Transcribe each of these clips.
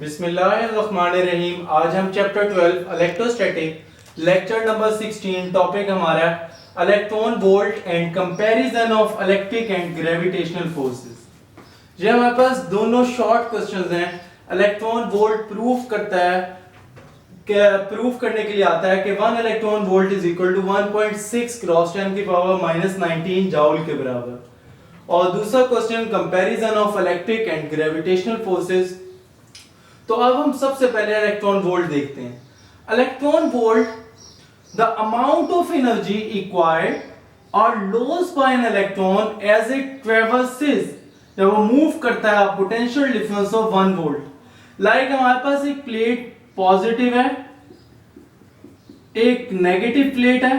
बिस्मिल्लाहिर्रहमानिर्रहीम। आज हम chapter 12 electrostatic lecture number 16 topic हमारा electron volt and comparison of electric and gravitational forces. ये हमारे पास दोनों शॉर्ट क्वेश्चंस हैं। इलेक्ट्रॉन वोल्ट प्रूफ करता है प्रूफ करने के लिए आता है कि 1 electron volt is equal to 1.6 cross 10 की पावर -19 जूल के बराबर। और दूसरा question comparison of electric and gravitational forces. तो अब हम सबसे पहले इलेक्ट्रॉन वोल्ट देखते हैं। Electron volt, the amount of energy required और loss by an electron as it traverses, जब वो मूव करता है, potential difference of 1 volt. Like हमारे पास एक प्लेट पॉजिटिव है, एक नेगेटिव प्लेट है।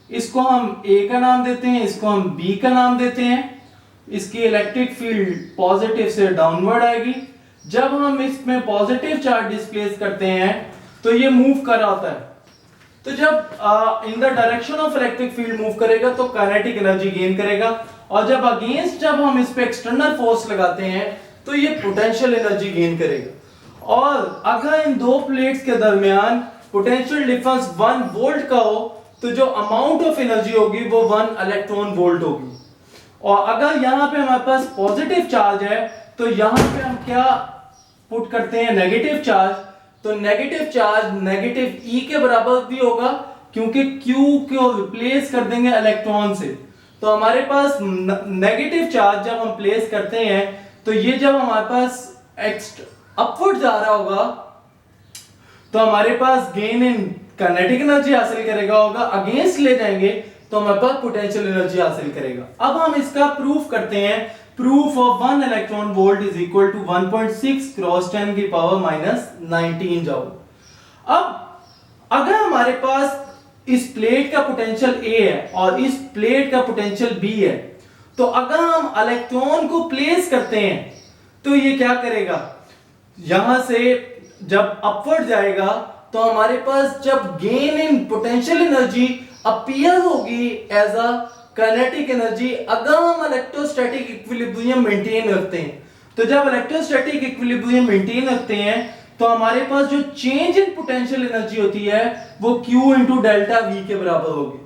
इसको हम A का नाम देते हैं, इसको हम B का नाम देते हैं। इसकी इलेक्ट्रिक फील्ड पॉजिटिव से डाउनवर्ड आएगी। जब हम इसमें पॉजिटिव चार्ज डिस्प्लेस करते हैं तो ये मूव कर रहा होता है। तो जब in the direction of electric field move करेगा तो काइनेटिक एनर्जी गेन करेगा, और जब अगेंस्ट जब हम इस पे एक्सटर्नल फोर्स लगाते हैं तो ये पोटेंशियल एनर्जी गेन करेगा। और अगर इन दो प्लेट्स के दरमियान पोटेंशियल डिफरेंस 1 वोल्ट का हो तो जो अमाउंट ऑफ एनर्जी होगी वो 1 इलेक्ट्रॉन वोल्ट होगी। और अगर यहां पे हमारे पास पॉजिटिव चार्ज है तो यहां पे हम क्या पुट करते हैं, नेगेटिव चार्ज। तो नेगेटिव चार्ज नेगेटिव E के बराबर भी होगा, क्योंकि Q को रिप्लेस कर देंगे इलेक्ट्रॉन से। तो हमारे पास नेगेटिव चार्ज जब हम प्लेस करते हैं तो ये जब हमारे पास अपवर्ड जा रहा होगा तो हमारे पास गेन इन काइनेटिक एनर्जी हासिल करेगा होगा, अगेंस्ट ले जाएंगे तो हमारे पास पोटेंशियल एनर्जी हासिल करेगा। अब हम इसका प्रूफ करते हैं। Proof of 1 electron volt is equal to 1.6 cross 10 की पावर -19 जूल। अब अगर हमारे पास इस प्लेट का पोटेंशियल A है और इस प्लेट का पोटेंशियल B है, तो अगर हम इलेक्ट्रॉन को प्लेस करते हैं तो ये क्या करेगा, यहां से जब अपवर्ड जाएगा तो हमारे पास जब gain in potential energy appear होगी एज अ काइनेटिक एनर्जी, अगर हम इलेक्ट्रोस्टैटिक इक्विलिब्रियम मेंटेन रखते हैं। तो जब इलेक्ट्रोस्टैटिक इक्विलिब्रियम मेंटेन रखते हैं तो हमारे पास जो चेंज इन पोटेंशियल एनर्जी होती है वो Q इंटू डेल्टा V के बराबर होगी।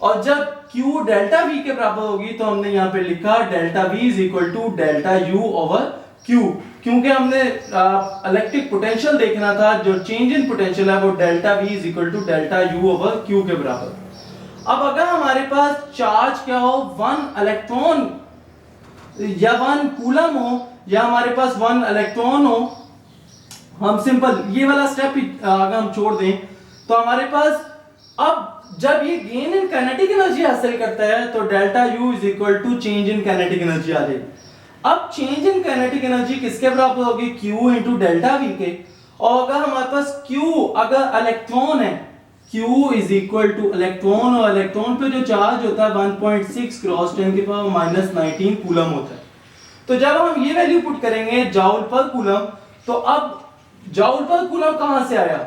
और जब Q डेल्टा V के बराबर होगी तो हमने यहां पे लिखा delta V is equal to delta U over Q, क्योंकि हमने इलेक्ट्रिक पोटेंशियल देखना था। जो चेंज इन पोटेंशियल है वो delta V is equal to delta U over Q के बराबर। अब अगर हमारे पास चार्ज क्या हो, 1 इलेक्ट्रॉन या 1 कूलम हो, या हमारे पास 1 इलेक्ट्रॉन हो, हम सिंपल ये वाला स्टेप अगर हम छोड़ दें तो हमारे पास अब जब ये गेन इन काइनेटिक एनर्जी हासिल करता है तो delta U is equal to change in kinetic energy आ जाएगी। अब चेंज इन काइनेटिक एनर्जी किसके बराबर होगी, Q इंटू डेल्टा V के। और अगर हमारे पास Q अगर इलेक्ट्रॉन है, Q is equal two electron, और इलेक्ट्रॉन पे जो चार्ज होता है 1.6 क्रॉस 10 की पावर -19 कूलम होता है। तो जब हम ये वैल्यू पुट करेंगे जूल पर कूलम, तो अब जूल पर कूलम कहां से आया,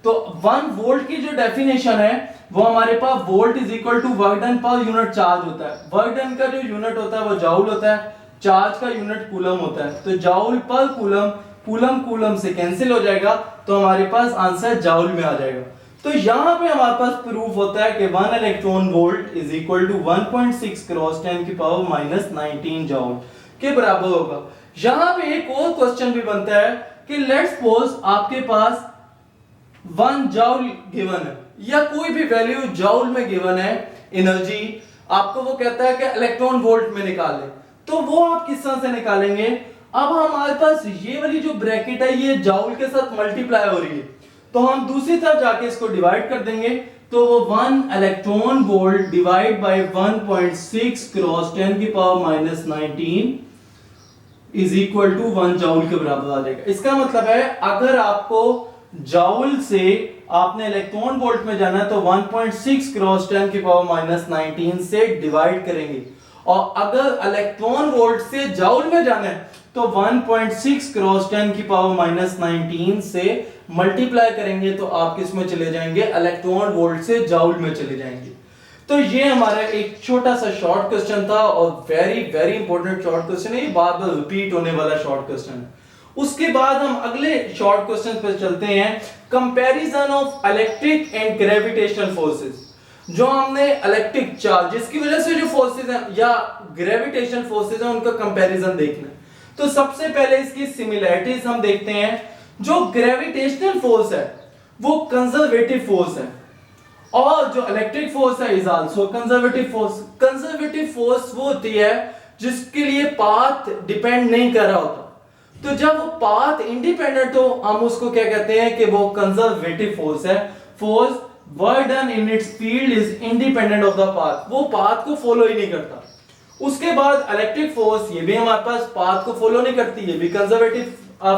तो 1 वोल्ट की जो डेफिनेशन है वो हमारे पास volt is equal to work done per unit charge होता है। वर्क डन का जो यूनिट होता है वो जूल होता है, चार्ज का यूनिट कूलम होता है। तो जूल पर कूलम, कूलम कूलम से कैंसिल हो जाएगा तो हमारे पास आंसर जूल में आ जाएगा। तो यहां पे हमारे पास प्रूफ होता है कि 1 electron volt is equal to 1.6 cross 10 की पावर -19 जूल के बराबर होगा। यहां पे एक और क्वेश्चन भी बनता है कि लेट्स सपोज आपके पास 1 जूल गिवन है, या कोई भी वैल्यू जूल में गिवन है एनर्जी, आपको वो कहता है कि इलेक्ट्रॉन वोल्ट में निकालें, तो वो आप किस तरह से निकालेंगे। अब हमारे पास ये वाली जो ब्रैकेट है ये जूल के साथ मल्टीप्लाई हो रही है, तो हम दूसरी तरफ जाके इसको डिवाइड कर देंगे, तो वो 1 electron volt divide by 1.6 cross 10 की power -19 is equal to 1 joule के बराबर आ जाएगा। इसका मतलब है अगर आपको जूल से आपने इलेक्ट्रॉन वोल्ट में जाना है तो 1.6 क्रॉस 10 की पावर -19 से डिवाइड करेंगे, और अगर इलेक्ट्रॉन वोल्ट से जूल में जाना है तो 1.6 क्रॉस 10 की पावर -19 से मल्टीप्लाई करेंगे, तो आप किस में चले जाएंगे, इलेक्ट्रॉन वोल्ट से जूल में चले जाएंगे। तो ये हमारा एक छोटा सा शॉर्ट क्वेश्चन था, और very very important short question है, ये बार बार रिपीट होने वाला शॉर्ट क्वेश्चन है। उसके बाद हम अगले शॉर्ट क्वेश्चन पर चलते हैं, comparison of electric and gravitational forces. जो हमने इलेक्ट्रिक चार्ज जिसकी वजह से जो फोर्सेस हैं या ग्रेविटेशनल फोर्सेस हैं उनका कंपैरिजन देखना है। तो सबसे पहले इसकी सिमिलैरिटीज हम देखते हैं। जो ग्रेविटेशनल फोर्स है वो कंजर्वेटिव फोर्स है और जो इलेक्ट्रिक फोर्स है is also conservative force. Conservative force वो होती है जिसके लिए पाथ डिपेंड नहीं कर रहा होता। तो जब वो पाथ इंडिपेंडेंट हो हम उसको क्या कहते हैं कि वो कंजर्वेटिव फोर्स है। Force work done in its field is independent of the path, वो पाथ को फॉलो ही नहीं करता। उसके बाद इलेक्ट्रिक फोर्स, ये भी हमारे पास पाथ को फॉलो नहीं करती, ये भी कंजर्वेटिव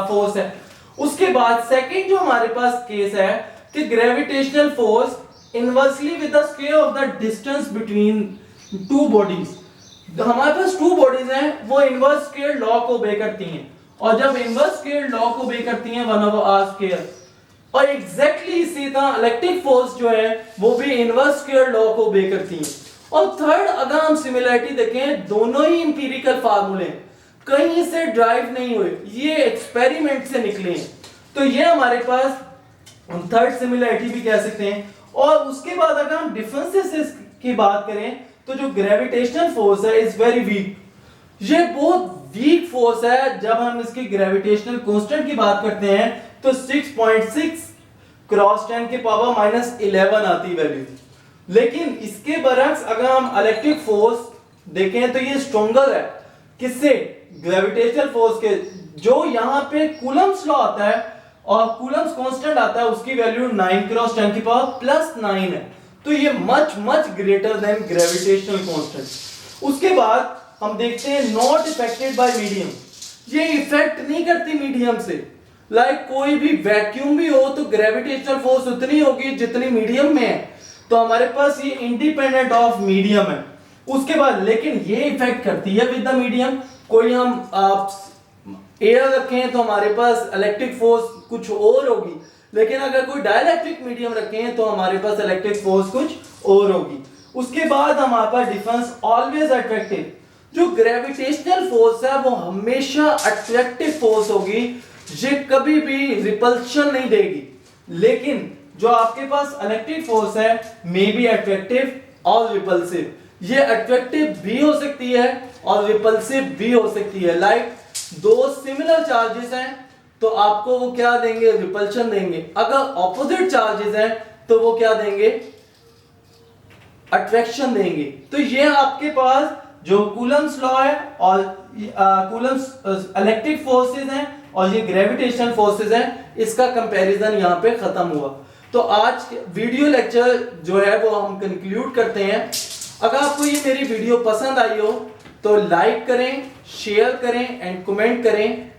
फोर्स है। उसके बाद सेकंड जो हमारे पास केस है कि gravitational force inversely with the square of the distance between two bodies. हमारे पास टू बॉडीज हैं, वो इनवर्स स्क्वायर लॉ को ओबे करती हैं और जब इनवर्स स्क्वायर लॉ को ओबे करती हैं 1/r स्क्वायर, और एग्जैक्टली इसी तरह इलेक्ट्रिक फोर्स जो है वो भी इनवर्स स्क्वायर लॉ को ओबे करती हैं। और थर्ड अगर हम सिमिलरिटी देखें, दोनों ही इंपीरिकल फार्मूले कहीं से ड्राइव नहीं हुए, ये एक्सपेरिमेंट से निकले हैं। तो ये हमारे पास हम थर्ड सिमिलरिटी भी कह सकते हैं। और उसके बाद अगर हम डिफरेंसेस की बात करें तो जो ग्रेविटेशनल फोर्स है इज वेरी वीक, ये बहुत वीक फोर्स है। जब हम इसकी ग्रेविटेशनल कांस्टेंट की बात करते हैं तो 6.6 क्रॉस 10 की पावर -11 आती वैल्यू। लेकिन इसके बरक्स अगर हम इलेक्ट्रिक फोर्स देखें तो ये स्ट्रॉन्गर है। किससे? ग्रेविटेशनल फोर्स के। जो यहां पे कूलम्ब्स लॉ आता है और कूलम्ब्स कांस्टेंट आता है उसकी वैल्यू 9 क्रॉस 10 की पावर +9 है। तो ये much greater than gravitational constant. उसके बाद हम देखते हैं नॉट इफेक्टेड बाय मीडियम, ये इफेक्ट नहीं करती मीडियम से। कोई भी वैक्यूम भी हो तो ग्रेविटेशनल फोर्स उतनी होगी जितनी मीडियम में है। तो हमारे पास ये इंडिपेंडेंट ऑफ मीडियम है। उसके बाद लेकिन ये इफेक्ट करती है विद द मीडियम। कोई हम एयर रखें तो हमारे पास इलेक्ट्रिक फोर्स कुछ और होगी, लेकिन अगर कोई डाइलेक्ट्रिक मीडियम रखें तो हमारे पास इलेक्ट्रिक फोर्स कुछ और होगी। उसके बाद हमारे पास डिफरेंस ऑलवेज अट्रैक्टिव। जो ग्रेविटेशनल फोर्स है वो हमेशा अट्रैक्टिव फोर्स होगी, ये कभी भी रिपल्शन नहीं देगी। लेकिन जो आपके पास इलेक्ट्रिक फोर्स है मे बी अट्रैक्टिव और रिपल्सिव, ये अट्रैक्टिव भी हो सकती है और रिपल्सिव भी हो सकती है। दो सिमिलर चार्जेस हैं तो आपको वो क्या देंगे? रिपल्शन देंगे। अगर ऑपोजिट चार्जेस हैं तो वो क्या देंगे? अट्रैक्शन देंगे। तो ये आपके पास जो कूलम्ब्स लॉ है और कूलम्ब्स इलेक्ट्रिक फोर्सेस हैं और ये ग्रेविटेशनल फोर्सेस हैं, इसका कंपैरिजन यहाँ पे खत्म हुआ। तो आज वीडियो लेक्चर जो है वो हम कंक्लूड करते हैं। अगर आपको ये मेरी वीडियो पसंद आई हो तो लाइक करें, शेयर करें एंड कमेंट करें।